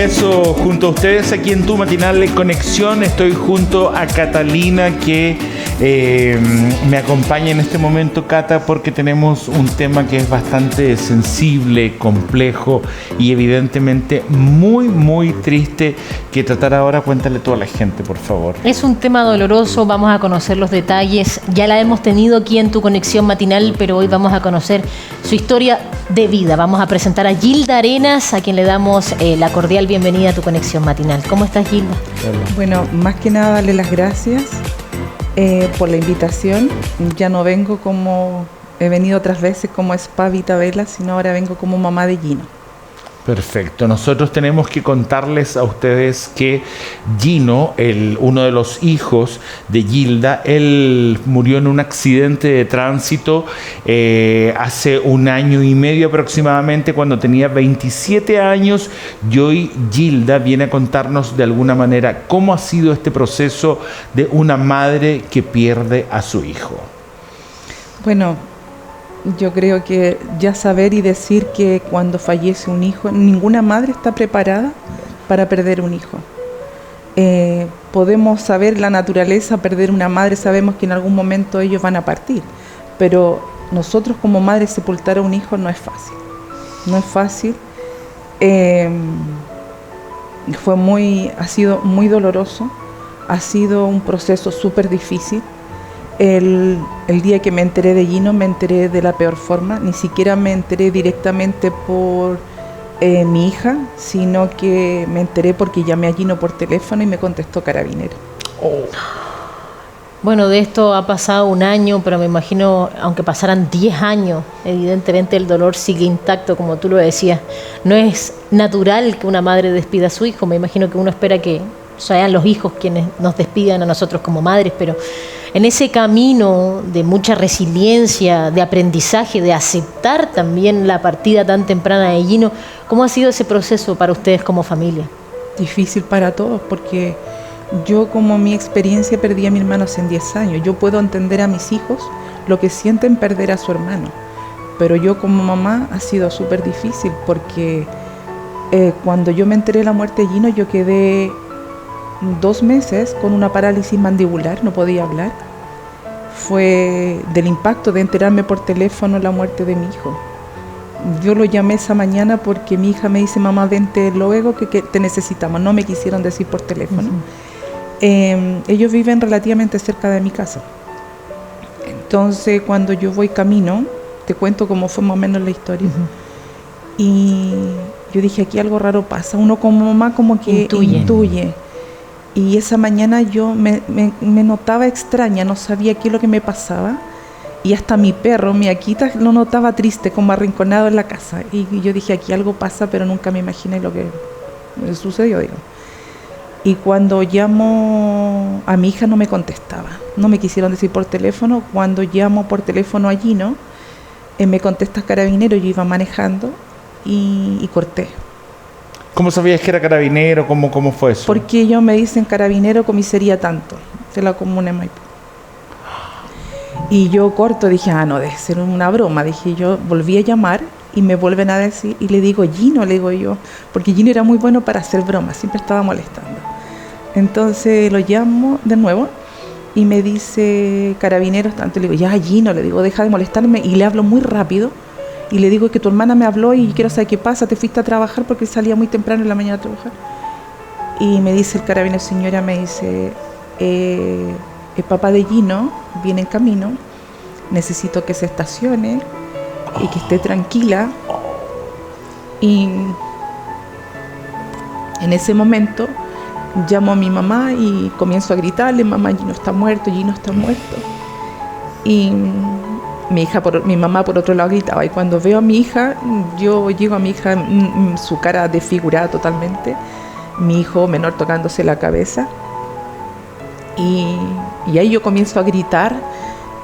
regreso junto a ustedes aquí en Tu Matinal de Conexión. Estoy junto a Catalina que me acompaña en este momento, Cata, porque tenemos un tema que es bastante sensible, complejo y evidentemente muy, muy triste que tratar ahora. Cuéntale a toda la gente, por favor. Es un tema doloroso, vamos a conocer los detalles. Ya la hemos tenido aquí en Tu Conexión Matinal, pero hoy vamos a conocer su historia de vida. Vamos a presentar a Gilda Arenas, a quien le damos la cordial bienvenida a Tu Conexión Matinal. ¿Cómo estás, Gilda? Hola. Bueno, más que nada darle las gracias por la invitación. Ya no vengo como he venido otras veces como Spa Vita Vela, sino ahora vengo como mamá de Gino. Perfecto. Nosotros tenemos que contarles a ustedes que Gino, uno de los hijos de Gilda, él murió en un accidente de tránsito hace 1 año y medio aproximadamente, cuando tenía 27 años. Y hoy Gilda viene a contarnos de alguna manera cómo ha sido este proceso de una madre que pierde a su hijo. Bueno, yo creo que ya saber y decir que cuando fallece un hijo, ninguna madre está preparada para perder un hijo. Podemos saber la naturaleza, perder una madre, sabemos que en algún momento ellos van a partir, pero nosotros como madres sepultar a un hijo no es fácil. No es fácil. Ha sido muy doloroso, ha sido un proceso súper difícil. El día que me enteré de Gino, me enteré de la peor forma. Ni siquiera me enteré directamente por mi hija, sino que me enteré porque llamé a Gino por teléfono y me contestó Carabinero. Oh. Bueno, de esto ha pasado 1 año, pero me imagino, aunque pasaran 10 años, evidentemente el dolor sigue intacto, como tú lo decías. No es natural que una madre despida a su hijo. Me imagino que uno espera que sean los hijos quienes nos despidan a nosotros como madres, pero en ese camino de mucha resiliencia, de aprendizaje, de aceptar también la partida tan temprana de Gino, ¿cómo ha sido ese proceso para ustedes como familia? Difícil para todos, porque yo, como mi experiencia, perdí a mi hermano hace 10 años. Yo puedo entender a mis hijos lo que sienten perder a su hermano, pero yo como mamá ha sido súper difícil, porque cuando yo me enteré de la muerte de Gino, yo quedé 2 meses con una parálisis mandibular, no podía hablar. Fue del impacto de enterarme por teléfono la muerte de mi hijo. Yo lo llamé esa mañana porque mi hija me dice: mamá, vente luego que te necesitamos. No me quisieron decir por teléfono. Ellos viven relativamente cerca de mi casa. Entonces, cuando yo voy camino, te cuento cómo fue más o menos la historia. Y yo dije: aquí algo raro pasa. Uno como mamá como que intuye. Y esa mañana yo me notaba extraña, no sabía qué es lo que me pasaba. Y hasta mi perro, mi Akita, lo notaba triste, como arrinconado en la casa. Y yo dije: aquí algo pasa, pero nunca me imaginé lo que sucedió, digo. Y cuando llamo a mi hija, no me contestaba. No me quisieron decir por teléfono. Cuando llamo por teléfono a Gino, me contesta Carabinero. Yo iba manejando y corté. ¿Cómo sabías que era Carabinero? ¿Cómo fue eso? Porque ellos me dicen Carabinero, comisaría tanto, de la comuna de Maipú. Y yo corto, dije: no, debe ser una broma. Dije, yo volví a llamar y me vuelven a decir, y le digo Gino, le digo yo, porque Gino era muy bueno para hacer bromas, siempre estaba molestando. Entonces lo llamo de nuevo y me dice Carabineros tanto. Le digo: ya, Gino, le digo, deja de molestarme, y le hablo muy rápido. Y le digo que tu hermana me habló y quiero saber qué pasa, te fuiste a trabajar, porque salía muy temprano en la mañana a trabajar. Y me dice el carabinero: señora, me dice, el papá de Gino viene en camino, necesito que se estacione y que esté tranquila. Y en ese momento llamo a mi mamá y comienzo a gritarle: mamá, Gino está muerto, Gino está muerto. Y mi mamá por otro lado gritaba, y cuando veo a mi hija, yo llego a mi hija, su cara desfigurada totalmente, mi hijo menor tocándose la cabeza, y ahí yo comienzo a gritar,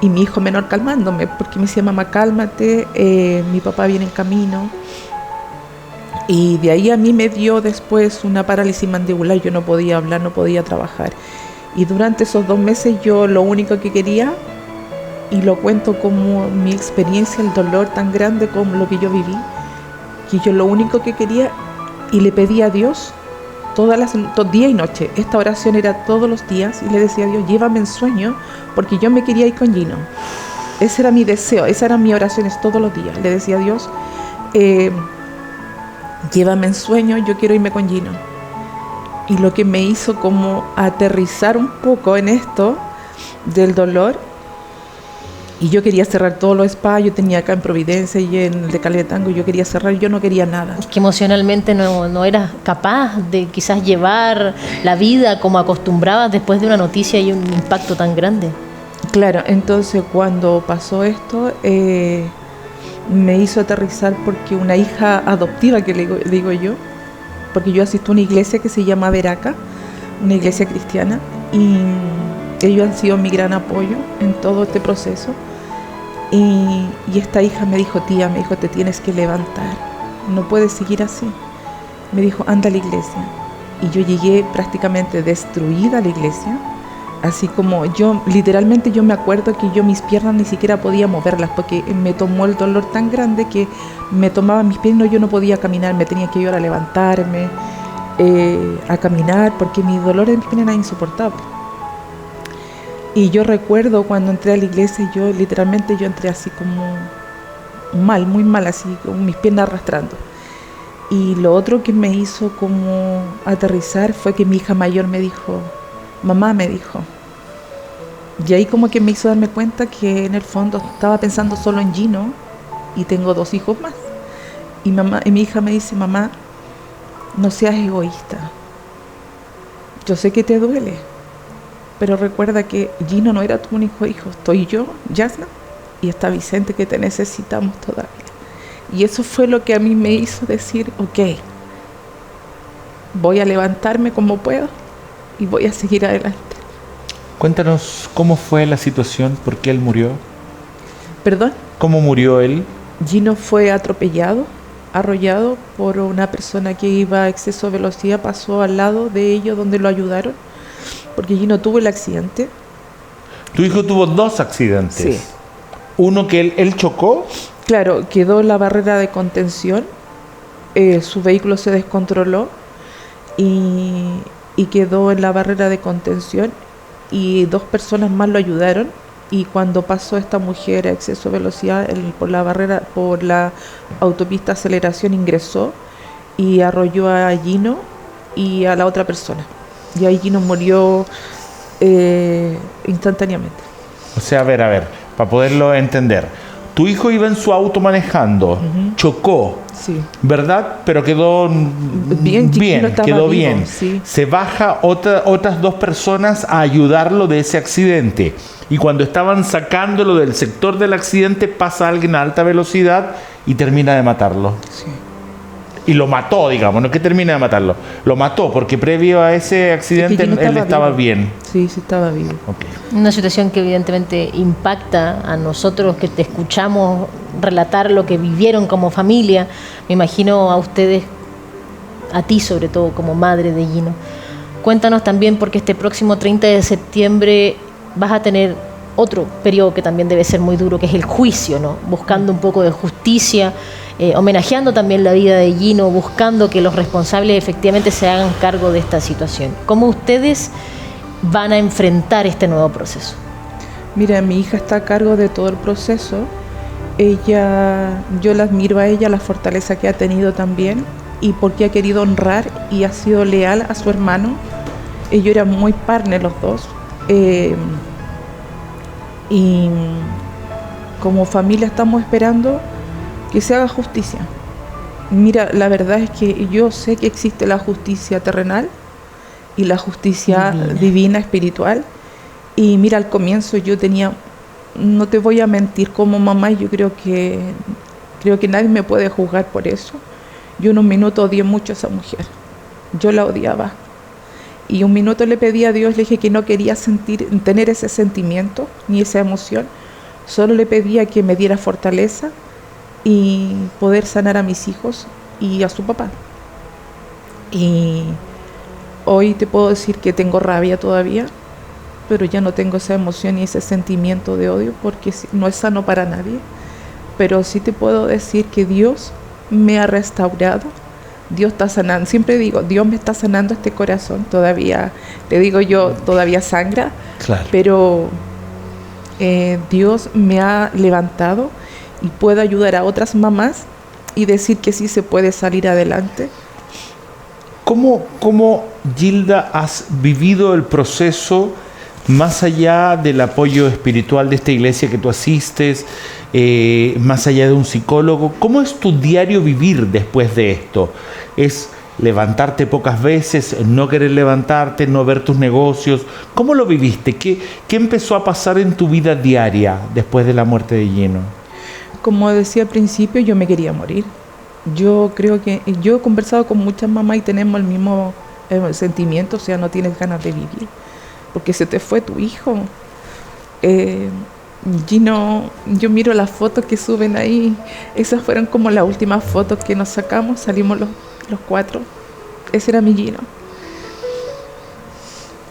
y mi hijo menor calmándome, porque me decía: mamá, cálmate, mi papá viene en camino. Y de ahí a mí me dio después una parálisis mandibular, yo no podía hablar, no podía trabajar, y durante esos 2 meses yo lo único que quería, y lo cuento como mi experiencia, el dolor tan grande como lo que yo viví, que yo lo único que quería y le pedí a Dios día y noche. Esta oración era todos los días y le decía a Dios, llévame en sueño, porque yo me quería ir con Gino. Ese era mi deseo, esas eran mis oraciones todos los días. Le decía a Dios, llévame en sueño, yo quiero irme con Gino. Y lo que me hizo como aterrizar un poco en esto del dolor, y yo quería cerrar todos los spas, yo tenía acá en Providencia y en el de Calvetango, yo quería cerrar, yo no quería nada. Es que emocionalmente no eras capaz de quizás llevar la vida como acostumbrabas después de una noticia y un impacto tan grande. Claro, entonces cuando pasó esto, me hizo aterrizar porque una hija adoptiva, que le digo yo, porque yo asisto a una iglesia que se llama Veraca, una iglesia cristiana, y ellos han sido mi gran apoyo en todo este proceso. Y esta hija me dijo, tía, me dijo, te tienes que levantar, no puedes seguir así. Me dijo, anda a la iglesia. Y yo llegué prácticamente destruida a la iglesia, así como yo, literalmente yo me acuerdo que yo mis piernas ni siquiera podía moverlas, porque me tomó el dolor tan grande que me tomaba mis piernas, yo no podía caminar, me tenía que ayudar a levantarme, a caminar, porque mi dolor en mis piernas era insoportable. Y yo recuerdo cuando entré a la iglesia, yo entré así como mal, muy mal, así con mis piernas arrastrando. Y lo otro que me hizo como aterrizar fue que mi hija mayor me dijo, mamá, me dijo. Y ahí como que me hizo darme cuenta que en el fondo estaba pensando solo en Gino y tengo 2 hijos más. Y mi hija me dice, mamá, no seas egoísta. Yo sé que te duele, pero recuerda que Gino no era tu único hijo. Estoy yo, Yasna, y está Vicente, que te necesitamos todavía. Y eso fue lo que a mí me hizo decir, ok, voy a levantarme como puedo y voy a seguir adelante. Cuéntanos cómo fue la situación, por qué él murió. ¿Perdón? ¿Cómo murió él? Gino fue atropellado, arrollado por una persona que iba a exceso de velocidad, pasó al lado de ellos donde lo ayudaron, porque Gino tuvo el accidente. Tu hijo tuvo 2 accidentes. Sí. Uno que él chocó. Claro, quedó en la barrera de contención, su vehículo se descontroló y quedó en la barrera de contención y 2 personas más lo ayudaron, y cuando pasó esta mujer a exceso de velocidad por la autopista aceleración, ingresó y arrolló a Gino y a la otra persona, y ahí Gino murió instantáneamente. O sea, a ver, para poderlo entender. Tu hijo iba en su auto manejando, chocó, Sí. ¿verdad? Pero quedó bien, quedó bien. Sí. Se baja otras 2 personas a ayudarlo de ese accidente. Y cuando estaban sacándolo del sector del accidente, pasa alguien a alta velocidad y termina de matarlo. Sí. Y lo mató, digamos, no es que termina de matarlo. Lo mató porque previo a ese accidente él estaba bien. Sí, sí estaba vivo. Okay. Una situación que evidentemente impacta a nosotros que te escuchamos relatar lo que vivieron como familia. Me imagino a ustedes, a ti sobre todo como madre de Gino. Cuéntanos también, porque este próximo 30 de septiembre vas a tener otro periodo que también debe ser muy duro, que es el juicio, ¿no? Buscando un poco de justicia, homenajeando también la vida de Gino, buscando que los responsables efectivamente se hagan cargo de esta situación. ¿Cómo ustedes van a enfrentar este nuevo proceso? Mira, mi hija está a cargo de todo el proceso. Yo la admiro a ella, la fortaleza que ha tenido también, y porque ha querido honrar y ha sido leal a su hermano. Ellos eran muy partner los dos. Y como familia estamos esperando que se haga justicia. Mira, la verdad es que yo sé que existe la justicia terrenal y la justicia divina, espiritual. Y mira, al comienzo yo tenía, no te voy a mentir, como mamá, yo creo que nadie me puede juzgar por eso. Yo en un minuto odié mucho a esa mujer. Yo la odiaba. Y un minuto le pedí a Dios, le dije que no quería tener ese sentimiento ni esa emoción. Solo le pedía que me diera fortaleza y poder sanar a mis hijos y a su papá. Y hoy te puedo decir que tengo rabia todavía, pero ya no tengo esa emoción y ese sentimiento de odio, porque no es sano para nadie. Pero sí te puedo decir que Dios me ha restaurado, Dios está sanando. Siempre digo, Dios me está sanando este corazón. Todavía, le digo yo, todavía sangra. Claro. Pero Dios me ha levantado y puedo ayudar a otras mamás y decir que sí se puede salir adelante. ¿Cómo, Gilda, has vivido el proceso más allá del apoyo espiritual de esta iglesia que tú asistes, más allá de un psicólogo? ¿Cómo es tu diario vivir después de esto? ¿Es levantarte pocas veces, no querer levantarte, no ver tus negocios? ¿Cómo lo viviste? ¿Qué empezó a pasar en tu vida diaria después de la muerte de Gino? Como decía al principio, yo me quería morir. Yo creo que yo he conversado con muchas mamás y tenemos el mismo sentimiento, o sea, no tienes ganas de vivir, porque se te fue tu hijo. Gino, yo miro las fotos que suben ahí, esas fueron como las últimas fotos que nos sacamos, salimos los 4, ese era mi Gino.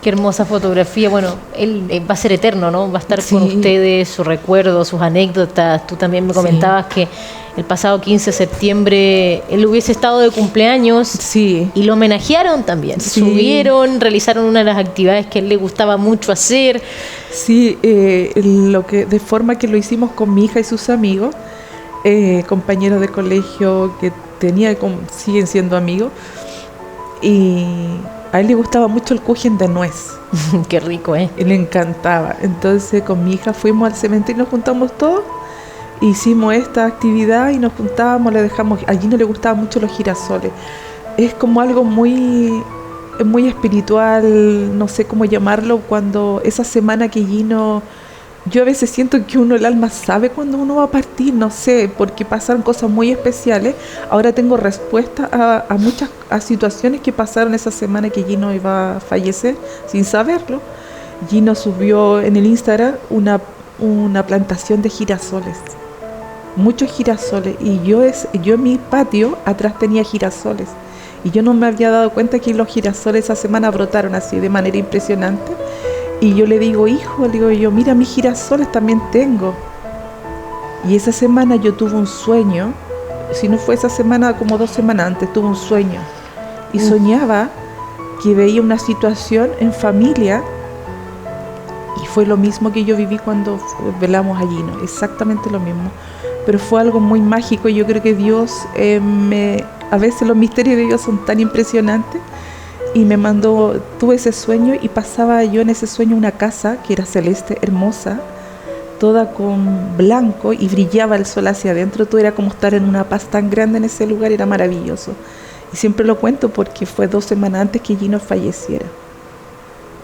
Qué hermosa fotografía. Bueno, él va a ser eterno, ¿no? Va a estar Sí. con ustedes, sus recuerdos, sus anécdotas. Tú también me comentabas que el pasado 15 de septiembre él hubiese estado de cumpleaños. Sí. Y lo homenajearon también. Sí. Subieron, realizaron una de las actividades que a él le gustaba mucho hacer. Sí, de forma que lo hicimos con mi hija y sus amigos, compañeros de colegio que siguen siendo amigos, y a él le gustaba mucho el kuchen de nuez. Qué rico, ¿eh? Le encantaba. Entonces con mi hija fuimos al cementerio y nos juntamos todos, hicimos esta actividad y nos juntábamos, allí no le gustaban mucho los girasoles. Es como algo muy espiritual, no sé cómo llamarlo, cuando esa semana que Gino, yo a veces siento que el alma sabe cuando uno va a partir, no sé, porque pasaron cosas muy especiales. Ahora tengo respuesta a muchas situaciones que pasaron esa semana que Gino iba a fallecer sin saberlo. Gino subió en el Instagram una plantación de girasoles, muchos girasoles, y yo en mi patio atrás tenía girasoles. Y yo no me había dado cuenta que los girasoles esa semana brotaron así de manera impresionante. Y yo le digo, hijo, mira, mis girasoles también tengo. Y esa semana yo tuve un sueño, si no fue esa semana, como 2 semanas antes, tuve un sueño. Y soñaba que veía una situación en familia, y fue lo mismo que yo viví cuando velamos a Gino, exactamente lo mismo. Pero fue algo muy mágico. Yo creo que Dios a veces los misterios de Dios son tan impresionantes, y tuve ese sueño y pasaba yo en ese sueño una casa que era celeste, hermosa, toda con blanco y brillaba el sol hacia adentro. Todo era como estar en una paz tan grande en ese lugar, era maravilloso. Y siempre lo cuento porque fue 2 semanas antes que Gino falleciera.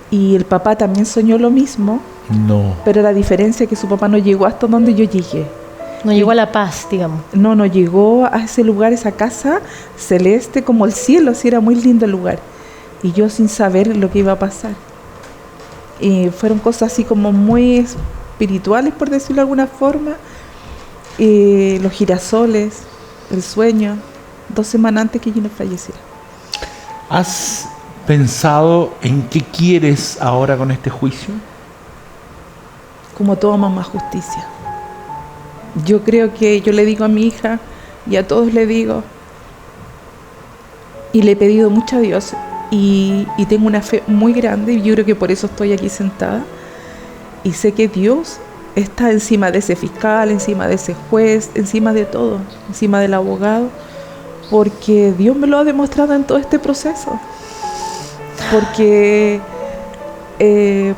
Y el papá también soñó lo mismo, No. pero la diferencia es que su papá no llegó hasta donde yo llegué. No llegó a la paz, digamos. No llegó a ese lugar, esa casa celeste como el cielo, sí, era muy lindo el lugar. Y yo sin saber lo que iba a pasar. Y fueron cosas así como muy espirituales, por decirlo de alguna forma. Los girasoles, el sueño, 2 semanas antes que Gino falleciera. ¿Has pensado en qué quieres ahora con este juicio? Como toda mamá, justicia. Yo creo que yo le digo a mi hija y a todos le digo, y le he pedido mucho a Dios, y tengo una fe muy grande, y yo creo que por eso estoy aquí sentada, y sé que Dios está encima de ese fiscal, encima de ese juez, encima de todo, encima del abogado, porque Dios me lo ha demostrado en todo este proceso. Porque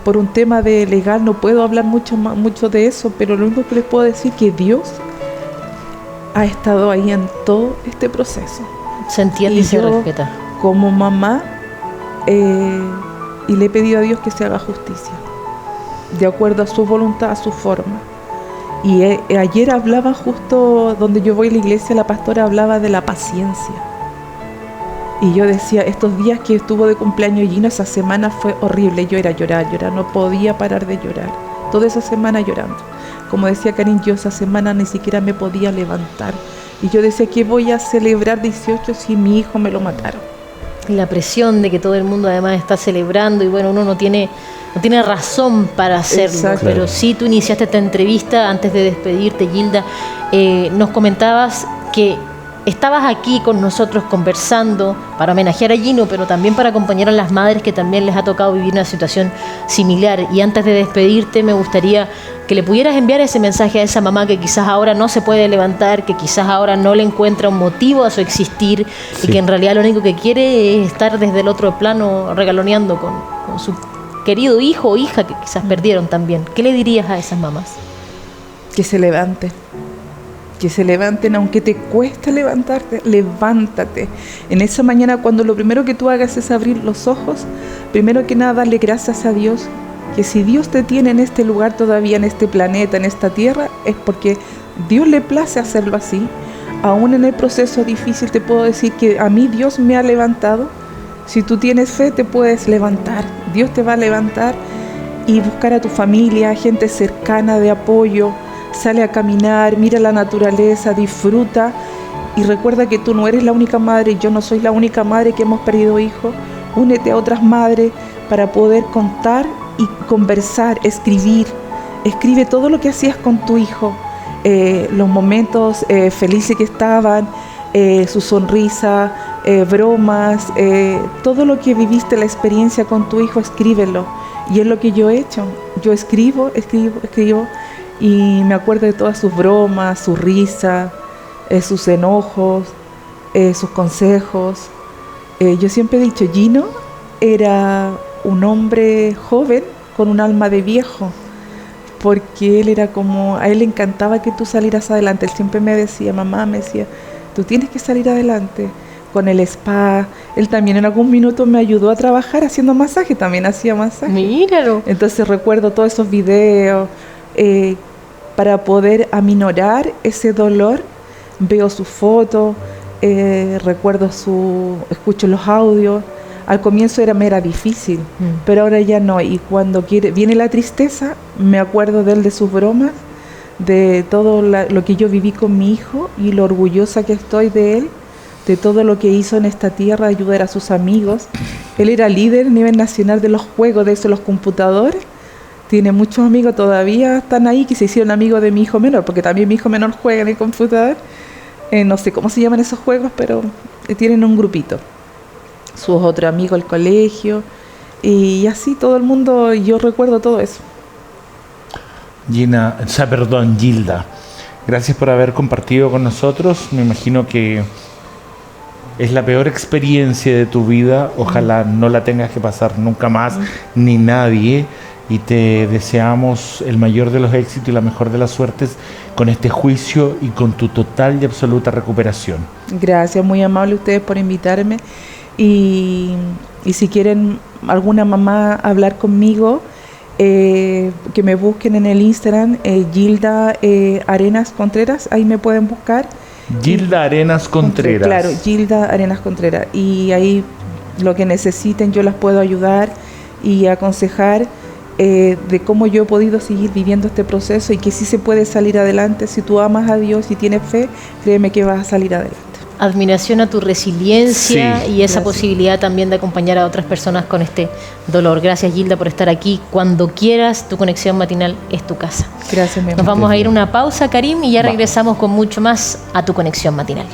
por un tema de legal no puedo hablar mucho de eso, pero lo único que les puedo decir es que Dios ha estado ahí en todo este proceso. Se entiende y se respeta. Como mamá, y le he pedido a Dios que se haga justicia, de acuerdo a su voluntad, a su forma. Y ayer hablaba, justo donde yo voy a la iglesia, la pastora hablaba de la paciencia. Y yo decía, estos días que estuvo de cumpleaños Gino, esa semana fue horrible. Yo era llorar, no podía parar de llorar. Toda esa semana llorando. Como decía Karin, yo esa semana ni siquiera me podía levantar. Y yo decía, ¿qué voy a celebrar 18 si mi hijo me lo mataron? La presión de que todo el mundo además está celebrando, y bueno, uno no tiene razón para hacerlo. Exacto. Pero sí, tú iniciaste esta entrevista antes de despedirte, Gilda. Nos comentabas que estabas aquí con nosotros conversando para homenajear a Gino, pero también para acompañar a las madres que también les ha tocado vivir una situación similar. Y antes de despedirte, me gustaría que le pudieras enviar ese mensaje a esa mamá que quizás ahora no se puede levantar, que quizás ahora no le encuentra un motivo a su existir, sí, y que en realidad lo único que quiere es estar desde el otro plano regaloneando con su querido hijo o hija que quizás perdieron también. ¿Qué le dirías a esas mamás? Que se levanten. Que se levanten, aunque te cuesta levantarte, levántate. En esa mañana, cuando lo primero que tú hagas es abrir los ojos, primero que nada, dale gracias a Dios, que si Dios te tiene en este lugar todavía, en este planeta, en esta tierra, es porque Dios le place hacerlo así. Aún en el proceso difícil te puedo decir que a mí Dios me ha levantado. Si tú tienes fe, te puedes levantar. Dios te va a levantar, y buscar a tu familia, gente cercana de apoyo. Sale a caminar, mira la naturaleza, disfruta, y recuerda que tú no eres la única madre, yo no soy la única madre que hemos perdido hijos. Únete a otras madres para poder contar y conversar, escribir. Escribe todo lo que hacías con tu hijo, los momentos felices que estaban, su sonrisa, bromas, todo lo que viviste, la experiencia con tu hijo, escríbelo. Y es lo que yo he hecho. Yo escribo, y me acuerdo de todas sus bromas, su risa, sus enojos, sus consejos. Yo siempre he dicho, Gino era un hombre joven con un alma de viejo, porque él era como, a él le encantaba que tú salieras adelante. Él siempre me decía, mamá, me decía, tú tienes que salir adelante. Con el spa, él también en algún minuto me ayudó a trabajar haciendo masaje, también hacía masaje. Míralo. Entonces recuerdo todos esos videos, para poder aminorar ese dolor. Veo sus fotos, recuerdo escucho los audios. Al comienzo me era difícil, pero ahora ya no. Y cuando viene la tristeza, me acuerdo de él, de sus bromas, de todo lo que yo viví con mi hijo y lo orgullosa que estoy de él, de todo lo que hizo en esta tierra, ayudar a sus amigos. Él era líder a nivel nacional de los juegos, de los computadores. Tiene muchos amigos todavía, están ahí, que se hicieron amigos de mi hijo menor, porque también mi hijo menor juega en el computador. No sé cómo se llaman esos juegos, pero tienen un grupito. Sus otros amigos del colegio, y así todo el mundo, yo recuerdo todo eso. Gilda, gracias por haber compartido con nosotros. Me imagino que es la peor experiencia de tu vida. Ojalá no la tengas que pasar nunca más, ni nadie. Y te deseamos el mayor de los éxitos y la mejor de las suertes con este juicio y con tu total y absoluta recuperación. Gracias, muy amable ustedes por invitarme. Y si quieren alguna mamá hablar conmigo, que me busquen en el Instagram, Gilda Arenas Contreras, ahí me pueden buscar. Gilda Arenas Contreras. Claro, Gilda Arenas Contreras. Y ahí lo que necesiten yo las puedo ayudar y aconsejar de cómo yo he podido seguir viviendo este proceso, y que sí se puede salir adelante. Si tú amas a Dios y tienes fe, créeme que vas a salir adelante. Admiración a tu resiliencia, sí, y esa gracias. Posibilidad también de acompañar a otras personas con este dolor. Gracias, Gilda, por estar aquí. Cuando quieras, tu conexión matinal es tu casa. Gracias, mi amor. Nos vamos a ir a una pausa, Karim, y ya regresamos con mucho más a tu conexión matinal.